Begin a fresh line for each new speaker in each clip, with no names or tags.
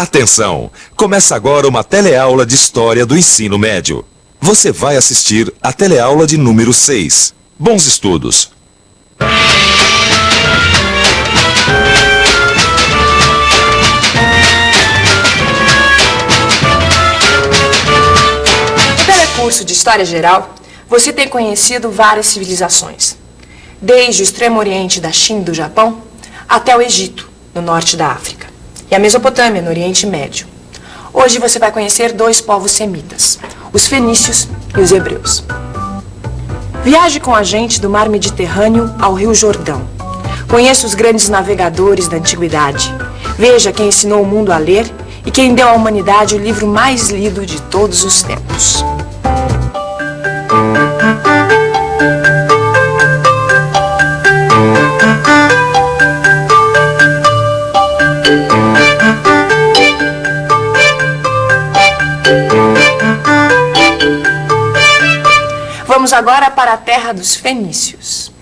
Atenção! Começa agora uma teleaula de História do Ensino Médio. Você vai assistir a teleaula de número 6. Bons estudos!
No telecurso de História Geral, você tem conhecido várias civilizações. Desde o extremo oriente da China e do Japão, até o Egito, no norte da África. E a Mesopotâmia, no Oriente Médio. Hoje você vai conhecer dois povos semitas, os fenícios e os hebreus. Viaje com a gente do mar Mediterrâneo ao Rio Jordão. Conheça os grandes navegadores da antiguidade. Veja quem ensinou o mundo a ler e quem deu à humanidade o livro mais lido de todos os tempos. Vamos agora para a terra dos fenícios.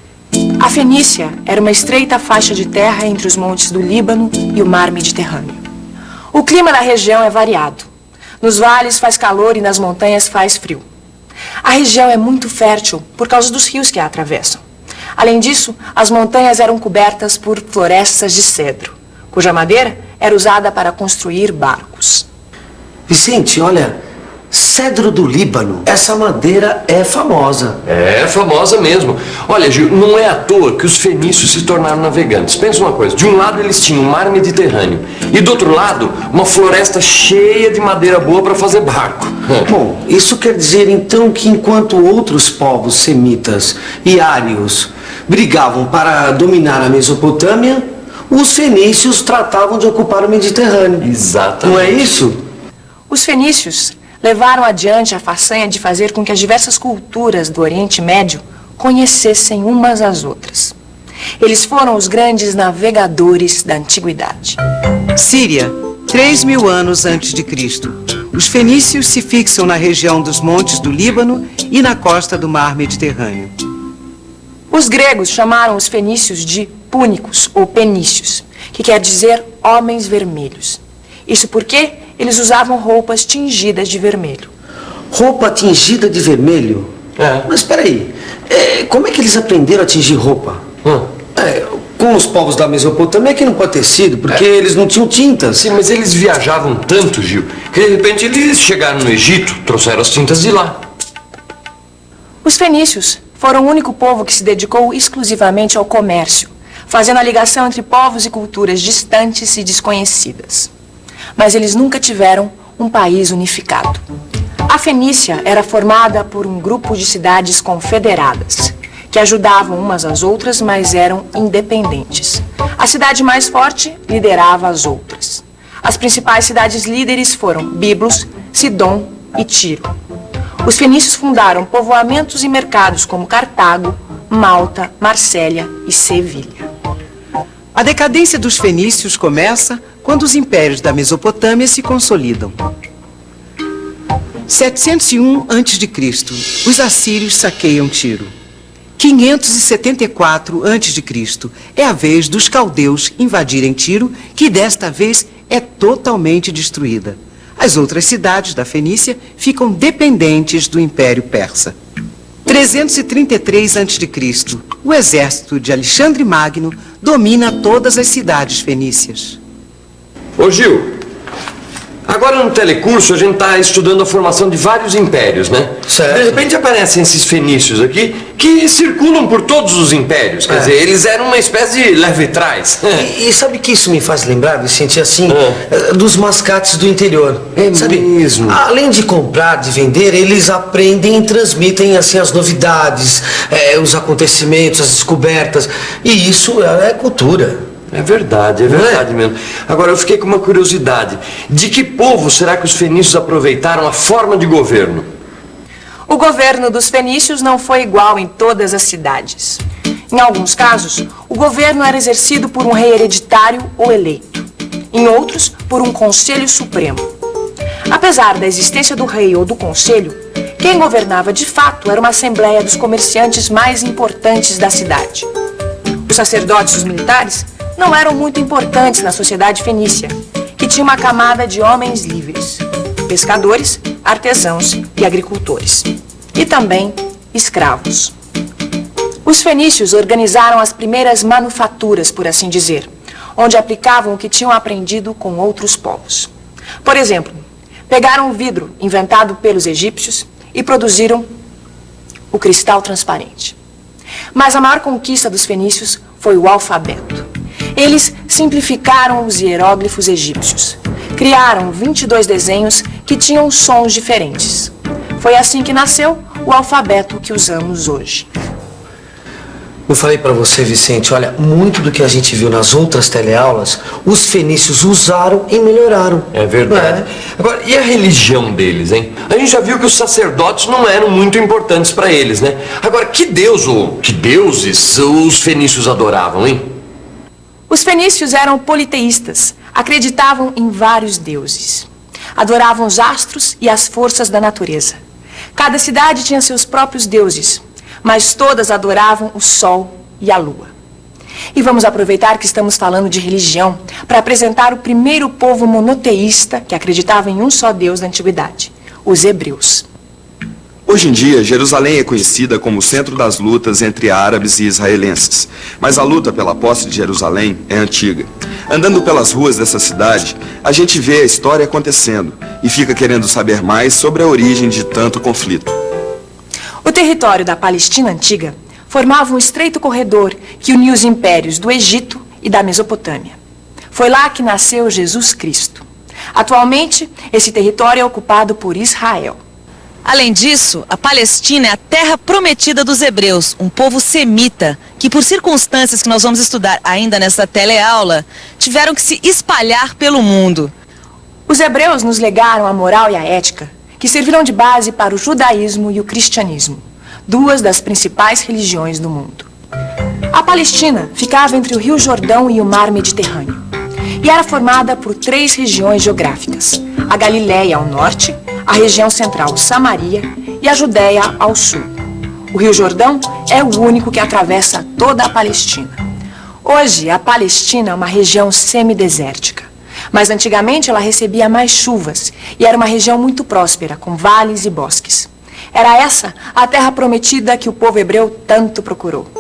A Fenícia era uma estreita faixa de terra entre os montes do Líbano e o mar Mediterrâneo. O clima da região é variado. Nos vales faz calor e nas montanhas faz frio. A região é muito fértil por causa dos rios que a atravessam. Além disso, as montanhas eram cobertas por florestas de cedro, cuja madeira era usada para construir barcos.
Vicente, olha... Cedro do Líbano, essa madeira é famosa.
É famosa mesmo. Olha, Gil, não é à toa que os fenícios se tornaram navegantes. Pensa uma coisa, de um lado eles tinham o mar Mediterrâneo e do outro lado uma floresta cheia de madeira boa para fazer barco.
Bom, isso quer dizer então que enquanto outros povos semitas e ários brigavam para dominar a Mesopotâmia, os fenícios tratavam de ocupar o Mediterrâneo.
Exatamente.
Não é isso?
Os fenícios levaram adiante a façanha de fazer com que as diversas culturas do Oriente Médio conhecessem umas às outras. Eles foram os grandes navegadores da antiguidade.
Síria, 3.000 anos antes de Cristo. Os fenícios se fixam na região dos montes do Líbano e na costa do mar Mediterrâneo.
Os gregos chamaram os fenícios de púnicos ou penícios, que quer dizer homens vermelhos. Isso porque eles usavam roupas tingidas de vermelho.
Roupa tingida de vermelho?
É.
Mas espera aí, como é que eles aprenderam a tingir roupa? Com os povos da Mesopotâmia que não pode ter sido, porque eles não tinham tintas.
Sim, mas eles viajavam tanto, Gil, que de repente eles chegaram no Egito, trouxeram as tintas de lá.
Os fenícios foram o único povo que se dedicou exclusivamente ao comércio, fazendo a ligação entre povos e culturas distantes e desconhecidas. Mas eles nunca tiveram um país unificado. A Fenícia era formada por um grupo de cidades confederadas, que ajudavam umas às outras, mas eram independentes. A cidade mais forte liderava as outras. As principais cidades líderes foram Biblos, Sidom e Tiro. Os fenícios fundaram povoamentos e mercados como Cartago, Malta, Marsella e Sevilha.
A decadência dos fenícios começa quando os impérios da Mesopotâmia se consolidam. 701 a.C., os assírios saqueiam Tiro. 574 a.C. é a vez dos caldeus invadirem Tiro, que desta vez é totalmente destruída. As outras cidades da Fenícia ficam dependentes do Império Persa. 333 a.C., o exército de Alexandre Magno domina todas as cidades fenícias.
Ô Gil, agora no telecurso a gente está estudando a formação de vários impérios, né?
Certo.
De repente aparecem esses fenícios aqui que circulam por todos os impérios. Quer dizer, eles eram uma espécie de leve-trás.
E sabe que isso me faz lembrar, Vicente, assim, dos mascates do interior.
É
sabe?
mesmo?
Além de comprar, de vender, eles aprendem e transmitem assim as novidades, os acontecimentos, as descobertas. E isso é cultura.
É verdade mesmo. Agora eu fiquei com uma curiosidade. De que povo será que os fenícios aproveitaram a forma de governo?
O governo dos fenícios não foi igual em todas as cidades. Em alguns casos, o governo era exercido por um rei hereditário ou eleito. Em outros, por um conselho supremo. Apesar da existência do rei ou do conselho, quem governava de fato era uma assembleia dos comerciantes mais importantes da cidade. Os sacerdotes e os militares não eram muito importantes na sociedade fenícia, que tinha uma camada de homens livres, pescadores, artesãos e agricultores, e também escravos. Os fenícios organizaram as primeiras manufaturas, por assim dizer, onde aplicavam o que tinham aprendido com outros povos. Por exemplo, pegaram o vidro inventado pelos egípcios e produziram o cristal transparente. Mas a maior conquista dos fenícios foi o alfabeto. Eles simplificaram os hieróglifos egípcios. Criaram 22 desenhos que tinham sons diferentes. Foi assim que nasceu o alfabeto que usamos hoje.
Eu falei para você, Vicente, olha, muito do que a gente viu nas outras teleaulas, os fenícios usaram e melhoraram.
É verdade. Agora, e a religião deles, hein? A gente já viu que os sacerdotes não eram muito importantes para eles, né? Agora, que deus ou que deuses os fenícios adoravam, hein?
Os fenícios eram politeístas, acreditavam em vários deuses. Adoravam os astros e as forças da natureza. Cada cidade tinha seus próprios deuses, mas todas adoravam o sol e a lua. E vamos aproveitar que estamos falando de religião para apresentar o primeiro povo monoteísta que acreditava em um só Deus da antiguidade, os hebreus.
Hoje em dia, Jerusalém é conhecida como o centro das lutas entre árabes e israelenses. Mas a luta pela posse de Jerusalém é antiga. Andando pelas ruas dessa cidade, a gente vê a história acontecendo e fica querendo saber mais sobre a origem de tanto conflito.
O território da Palestina antiga formava um estreito corredor que unia os impérios do Egito e da Mesopotâmia. Foi lá que nasceu Jesus Cristo. Atualmente, esse território é ocupado por Israel.
Além disso, a Palestina é a terra prometida dos hebreus, um povo semita, que por circunstâncias que nós vamos estudar ainda nessa teleaula, tiveram que se espalhar pelo mundo.
Os hebreus nos legaram a moral e a ética, que serviram de base para o judaísmo e o cristianismo, duas das principais religiões do mundo. A Palestina ficava entre o Rio Jordão e o Mar Mediterrâneo, e era formada por 3 regiões geográficas: a Galileia ao norte, a região central Samaria e a Judéia ao sul. O Rio Jordão é o único que atravessa toda a Palestina. Hoje, a Palestina é uma região semidesértica, mas antigamente ela recebia mais chuvas e era uma região muito próspera, com vales e bosques. Era essa a terra prometida que o povo hebreu tanto procurou.